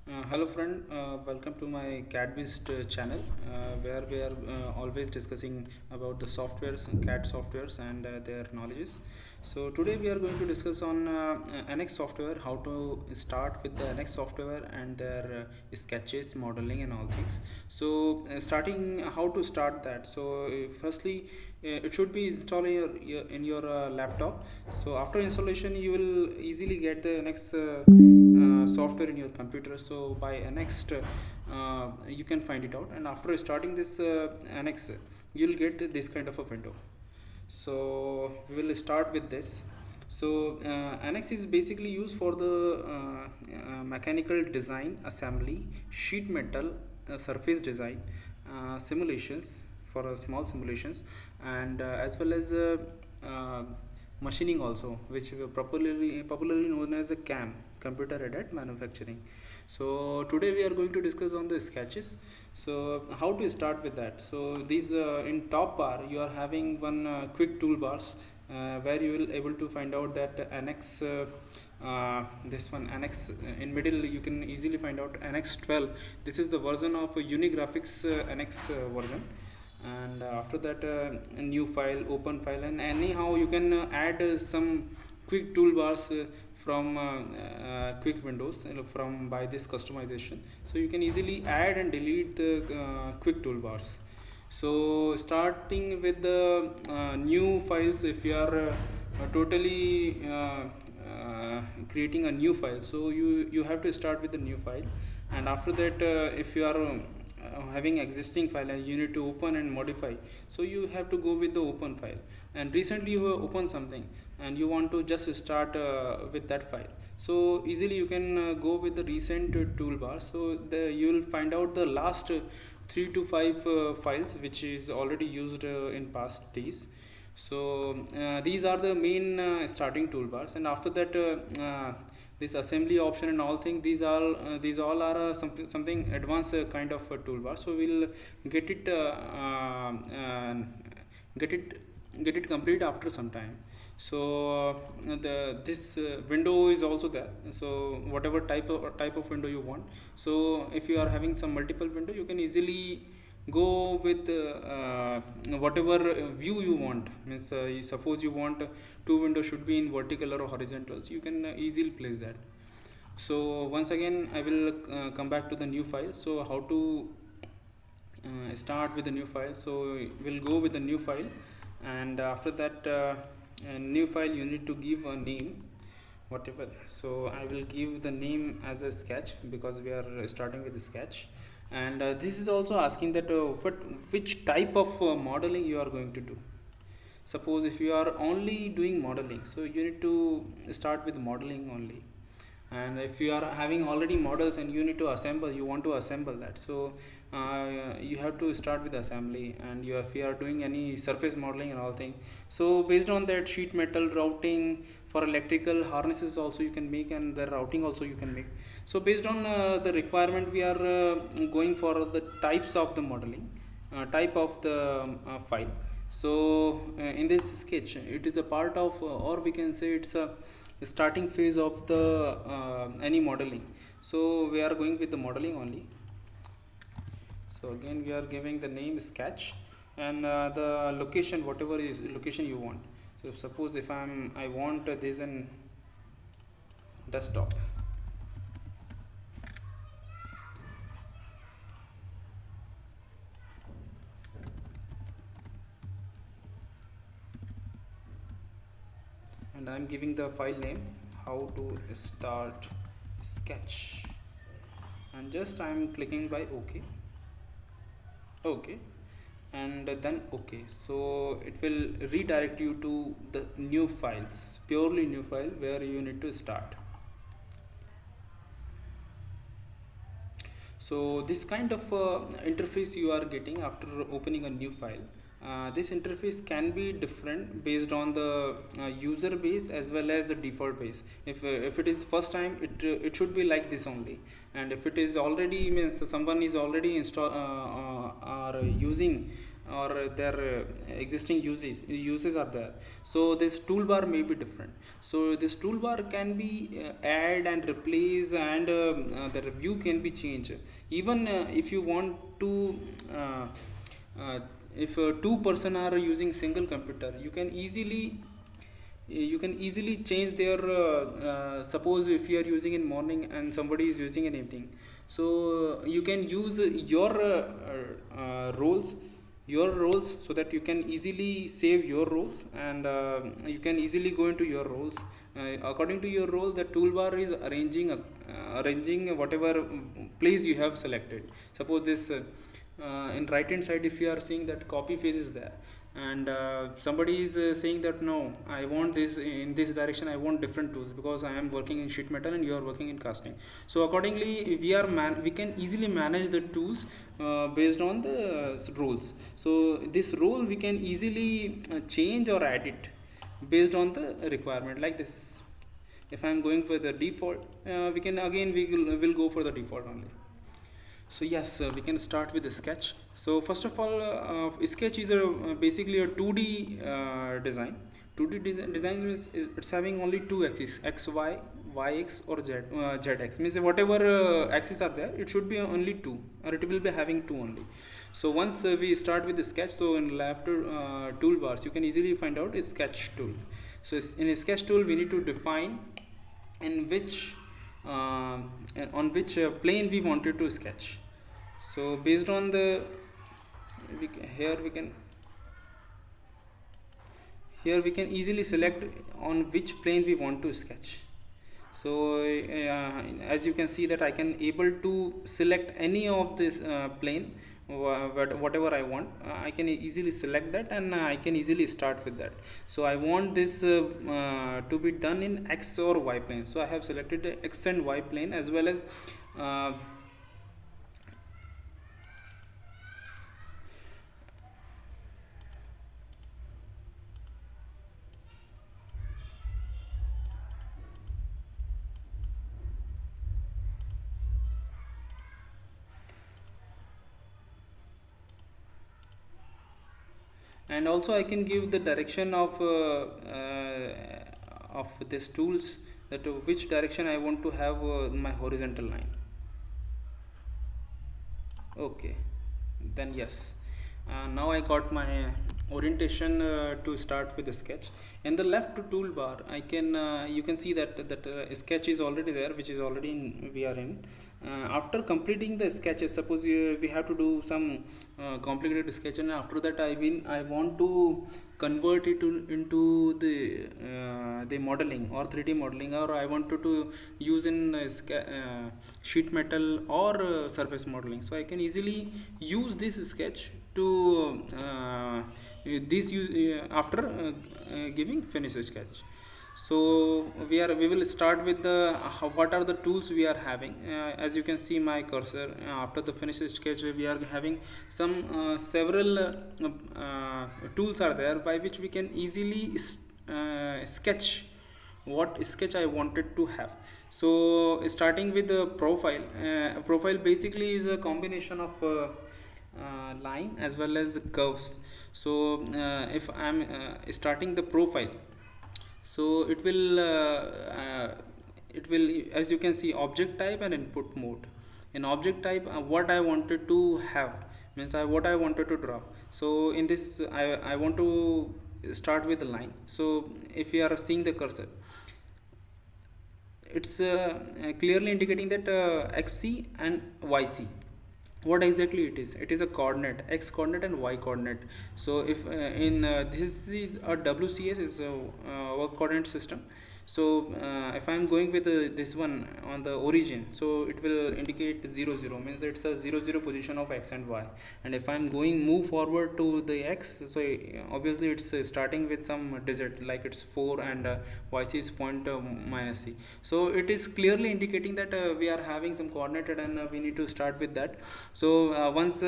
Hello friend, welcome to my CAD-based channel where we are always discussing about the softwares, CAD softwares and their knowledges. So today we are going to discuss on NX software, how to start with the NX software and their sketches, modeling and all things. So starting how to start that. So firstly it should be installed in your laptop. So after installation you will easily get the NX software in your computer. So by next you can find it out, and after starting this annex you will get this kind of a window. So we will start with this. So annex is basically used for the mechanical design, assembly, sheet metal, surface design, simulations for small simulations, and as well as uh, machining also, which we popularly known as a CAM, computer aided manufacturing. So today we are going to discuss on the sketches. So how to start with that? So these in top bar you are having one quick toolbars where you will able to find out that annex this one annex in middle you can easily find out annex 12. This is the version of Unigraphics NX version, and after that a new file, open file, and anyhow you can add some quick toolbars from quick windows from by this customization. So you can easily add and delete the quick toolbars. So starting with the new files, if you are totally creating a new file, so you have to start with the new file, and after that if you are having existing file and you need to open and modify, so you have to go with the open file. And recently you have opened something and you want to just start with that file, so easily you can go with the recent toolbar. So you will find out the last 3 to 5 files which is already used in past days. So these are the main starting toolbars, and after that this assembly option and all things, these all are something advanced kind of toolbar. So we'll get it get it get it complete after some time. So the this window is also there, so whatever type of window you want. So if you are having some multiple window, you can easily go with whatever view you want. Means suppose you want two windows should be in vertical or horizontal, so you can easily place that. So once again I will come back to the new file. So how to start with the new file? So we'll go with the new file, and after that new file you need to give a name, whatever. So I will give the name as a sketch because we are starting with the sketch. And this is also asking that which type of modeling you are going to do. Suppose if you are only doing modeling, so you need to start with modeling only. And if you are having already models and you need to assemble, you want to assemble that, so you have to start with assembly. And if you are doing any surface modeling and all things, so based on that sheet metal routing for electrical harnesses also you can make, and the routing also you can make. So based on the requirement we are going for the types of the modeling, type of the file. So in this sketch it is a part of or we can say it's a starting phase of the any modeling. So we are going with the modeling only. So again we are giving the name sketch, and the location, whatever is location you want. So suppose if I want this in desktop, and I'm giving the file name how to start sketch, and just I'm clicking by OK, and then OK. So it will redirect you to the new files, purely new file where you need to start. So this kind of interface you are getting after opening a new file. This interface can be different based on the user base as well as the default base. If it is first time, it should be like this only. And if it is already, means someone is already install or using or their existing uses are there. So this toolbar may be different. So this toolbar can be add and replace, and the view can be changed. Even if you want to uh, if two person are using single computer, you can easily change their suppose if you are using in morning and somebody is using in evening, so you can use your roles so that you can easily save your roles, and you can easily go into your roles. According to your role, the toolbar is arranging whatever place you have selected. Suppose this in right hand side, if you are seeing that copy phase is there, and somebody is saying that no, I want this in this direction, I want different tools because I am working in sheet metal and you are working in casting. So accordingly we can easily manage the tools based on the roles. So this role we can easily change or add it based on the requirement, like this. If I am going for the default, we will go for the default only. So yes, we can start with the sketch. So first of all, sketch is basically a 2D design. 2D design is it's having only two axes, x y, y x or z x. Means whatever axes are there, it should be only two, or it will be having two only. So once we start with the sketch, so in left toolbars you can easily find out is sketch tool. So in a sketch tool we need to define in which uh, on which plane we wanted to sketch. So based on the here we can easily select on which plane we want to sketch. So as you can see that I can able to select any of this plane, whatever I want. I can easily select that, and I can easily start with that. So I want this to be done in x or y plane, so I have selected the x and y plane, as well as uh, and also I can give the direction of these tools, that which direction I want to have my horizontal line. Okay, then yes, now I got my orientation to start with the sketch. In the left toolbar I can you can see that sketch is already there, which is already we are in. After completing the sketches, suppose we have to do some complicated sketch, and after that I want to convert it into the modeling or 3D modeling, or I wanted to use in sheet metal or surface modeling. So I can easily use this sketch to after giving finish sketch. So we will start with the what are the tools we are having. As you can see my cursor, after the finished sketch we are having some several tools are there by which we can easily sketch what sketch I wanted to have. So starting with the profile. Profile basically is a combination of line as well as curves. So if I am starting the profile, so it will, as you can see, object type and input mode. In object type, what I wanted to have, means what I wanted to draw. So in this I want to start with the line. So if you are seeing the cursor, it's clearly indicating that xc and yc. What exactly it is a coordinate, x coordinate and y coordinate. So if in this is a WCS, is a work coordinate system. So if I am going with this one on the origin, so it will indicate 0 0, means it's a 0 0 position of x and y. And if I am going move forward to the x, so obviously it's starting with some digit, like it's 4, and yc is point minus c. So it is clearly indicating that we are having some coordinated, and we need to start with that. So once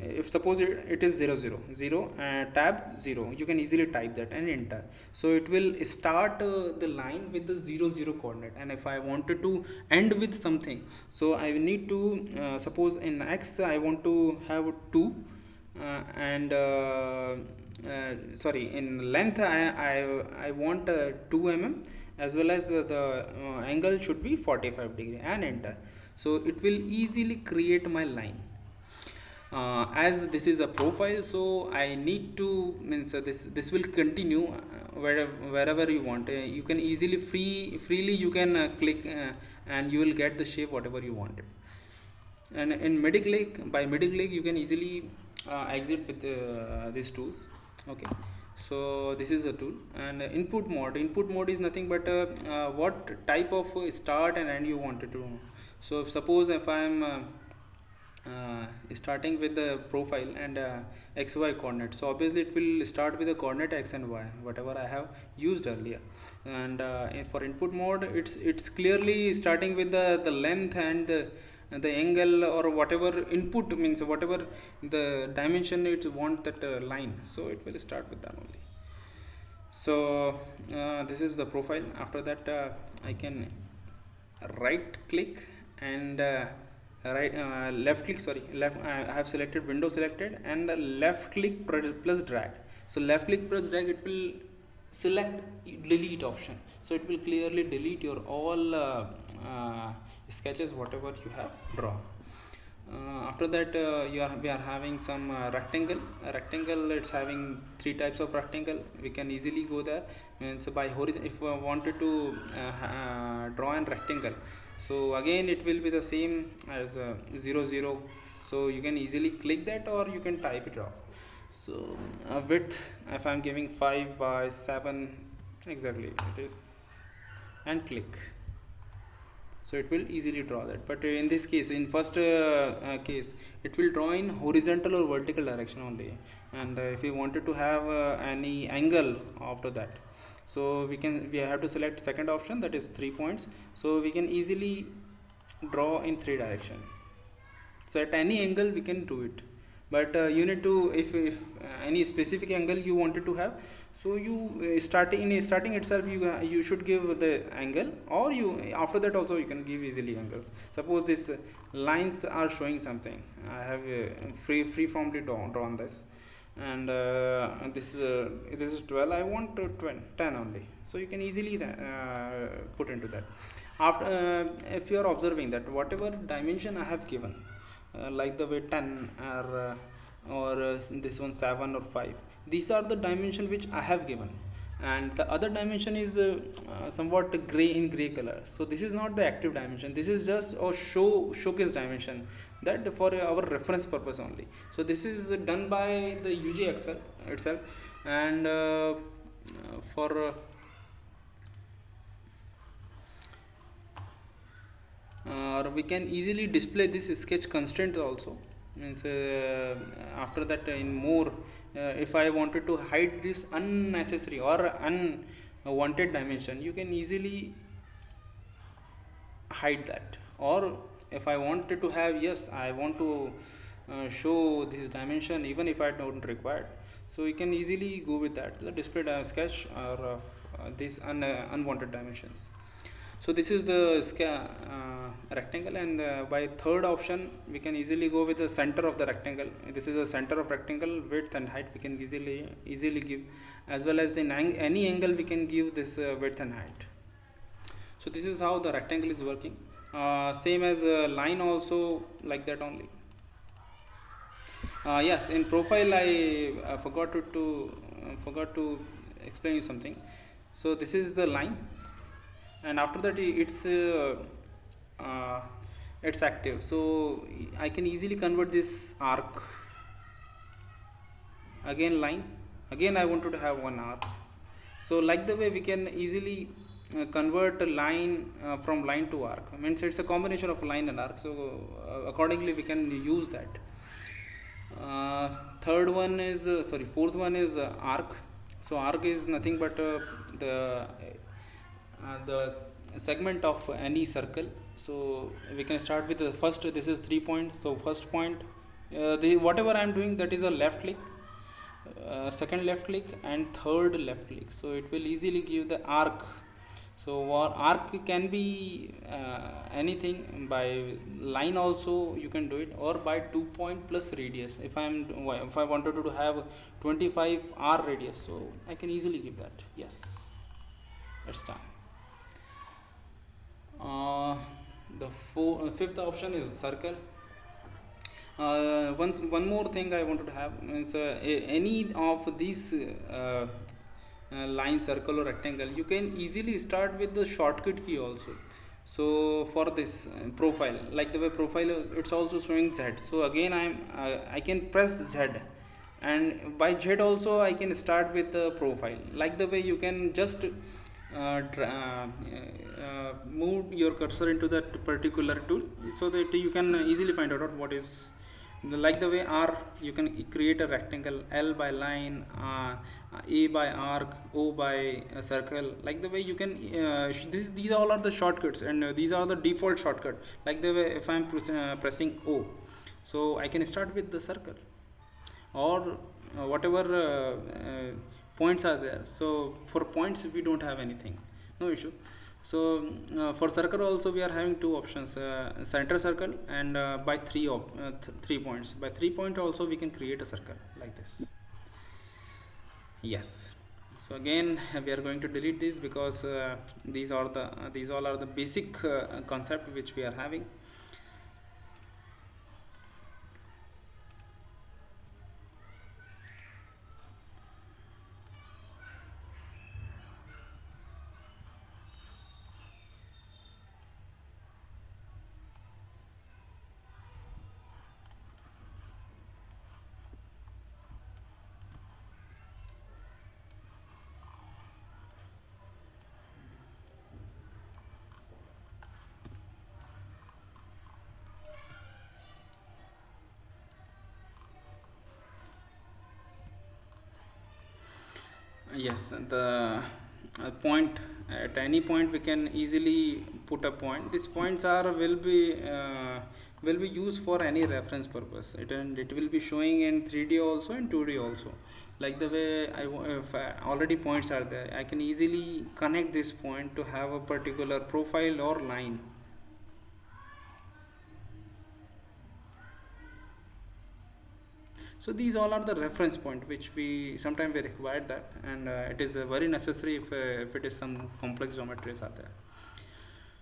if suppose it is 0 0 0 tab 0, you can easily type that and enter. So it will start the line with the 0 0 coordinate. And if I wanted to end with something, so I need to suppose in x I want to have 2, and sorry, in length I want 2 mm, as well as the angle should be 45 degree, and enter. So it will easily create my line. As this is a profile, so I need to means this will continue wherever you want. You can easily freely you can click, and you will get the shape whatever you wanted. And in middle click, by middle click you can easily exit with these tools. Okay, so this is a tool. And input mode is nothing but what type of start and end you wanted to. So suppose if I am starting with the profile and xy coordinate, so obviously it will start with the coordinate x and y whatever I have used earlier. And for input mode, it's clearly starting with the length and the angle, or whatever input means, whatever the dimension it want that line, so it will start with that only. So this is the profile. After that I can right click and left click, sorry, left, I have selected window selected, and left click plus drag. So left click plus drag, it will select delete option, so it will clearly delete your all sketches whatever you have drawn. After that we are having some rectangle. It's having 3 types of rectangle. We can easily go there, means by horizon. If I wanted to draw an rectangle, so again it will be the same as 0 0, so you can easily click that, or you can type it off. So width, if I am giving 5 by 7 exactly it is, and click, so it will easily draw that. But in this case, in first case, it will draw in horizontal or vertical direction only. And if we wanted to have any angle after that, so we have to select second option, that is 3 points. So we can easily draw in 3 direction, so at any angle we can do it. But you need to, if any specific angle you wanted to have, so you starting itself, you should give the angle, or you after that also you can give easily angles. Suppose this lines are showing something, I have free-formly drawn this, and this is 12, I want 10 only, so you can easily put into that. After if you are observing that whatever dimension I have given, like the way 10 or this one 7 or 5, these are the dimension which I have given, and the other dimension is somewhat gray color. So this is not the active dimension, this is just a showcase dimension, that for our reference purpose only. So this is done by the UG Excel itself. And for or we can easily display this sketch constraint also, means after that in more, if I wanted to hide this unnecessary or unwanted dimension, you can easily hide that. Or if I wanted to have, yes, I want to show this dimension even if I don't require, so you can easily go with that, the display sketch or these unwanted dimensions. So this is the rectangle, and by third option we can easily go with the center of the rectangle. This is the center of rectangle, width and height we can easily give, as well as in any angle we can give this width and height. So this is how the rectangle is working. Same as line also, like that only. Yes, in profile I forgot to explain you something. So this is the line, and after that it's active, so I can easily convert this arc. Again line, again I wanted to have one arc, so like the way we can easily convert a line from line to arc, means it's a combination of line and arc, so accordingly we can use that. Fourth one is arc. So arc is nothing but the segment of any circle. So we can start with the first, this is 3 points, so first point, whatever I am doing, that is a left click, second left click and third left click, so it will easily give the arc. So arc can be anything. By line also you can do it, or by 2 point plus radius. If I wanted to have 25 r radius, so I can easily give that. Yes, it's done. uh, the fifth option is circle. One more thing I wanted to have is any of these line, circle or rectangle, you can easily start with the shortcut key also. So for this profile, like the way profile it's also showing Z, so again I can press Z, and by Z also I can start with the profile. Like the way you can just move your cursor into that particular tool, so that you can easily find out what is like the way R, you can create a rectangle, L by line, A by arc, O by circle. Like the way you can these all are the shortcuts, and these are the default shortcut. Like the way if I am pressing O, so I can start with the circle, or whatever points are there. So for points we don't have anything, no issue. So for circle also we are having two options, center circle and by 3 points. By 3 point also we can create a circle like this. Yes. So again we are going to delete this, because these all are the basic concept which we are having. Yes, the point, at any point we can easily put a point. These points are will be used for any reference purpose. And it will be showing in 3D also and 2D also. Like the way if already points are there, I can easily connect this point to have a particular profile or line. So these all are the reference point which we sometimes we require that, and it is very necessary if it is some complex geometries are there.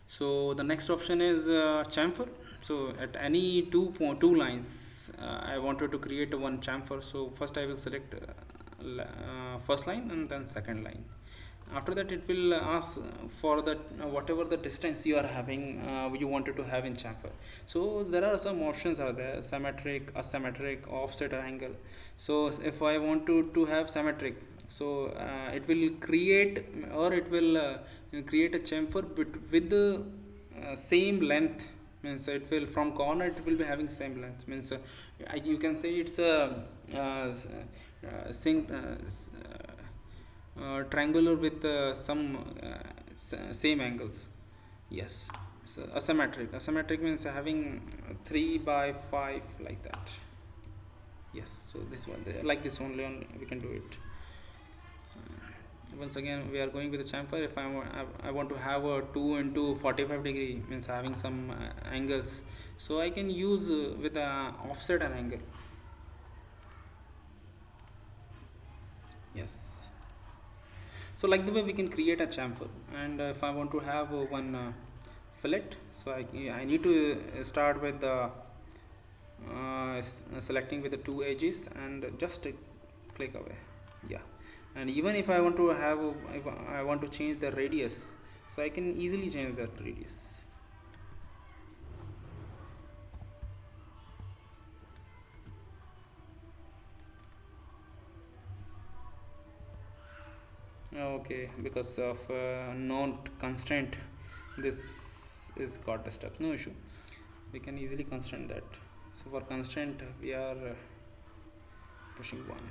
So the next option is chamfer. So at any two lines, I wanted to create one chamfer. So first I will select first line and then second line. After that it will ask for that whatever the distance you are having, you wanted to have in chamfer. So there are some options are there: symmetric, asymmetric, offset, or angle. So if I want to have symmetric, so it will create, or it will create a chamfer with the same length. Means it will, from corner it will be having same length. Means you can say it's a triangular with some same angles. Yes. So asymmetric means having 3 by 5 like that. Yes. So this one, like this only we can do it. Once again we are going with the chamfer. If I want to have a 2 into 45 degree, means having some angles, so I can use with a offset an angle. Yes. So like the way we can create a chamfer. And if I want to have one fillet, so I need to start with the selecting with the two edges and just click away. Yeah. And even if I want to have, if I want to change the radius, so I can easily change that radius. Okay, because of not constraint, this is got stuck. No issue, we can easily constrain that. So for constraint we are pushing one.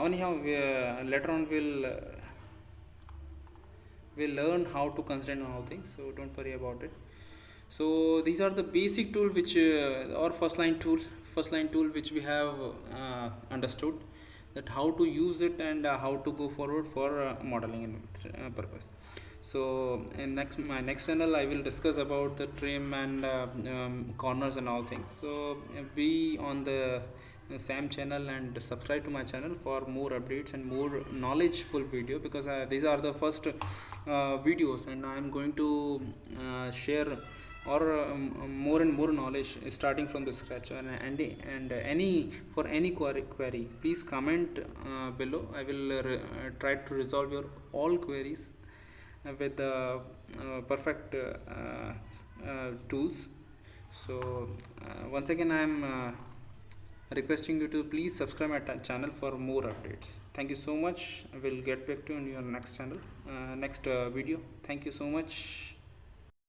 Anyhow, later on we'll learn how to constrain all things, so don't worry about it. So these are the basic tool which or first line tool first line tool which we have understood that how to use it and how to go forward for modeling purpose. So in my next channel I will discuss about the trim and corners and all things. So be on the same channel and subscribe to my channel for more updates and more knowledgeful video, because these are the first videos and I am going to share or more and more knowledge starting from the scratch. And any for any query please comment below. I will try to resolve your all queries with the perfect tools. So once again I am requesting you to please subscribe my channel for more updates. Thank you so much. I will get back to you in your next channel, next video. Thank you so much.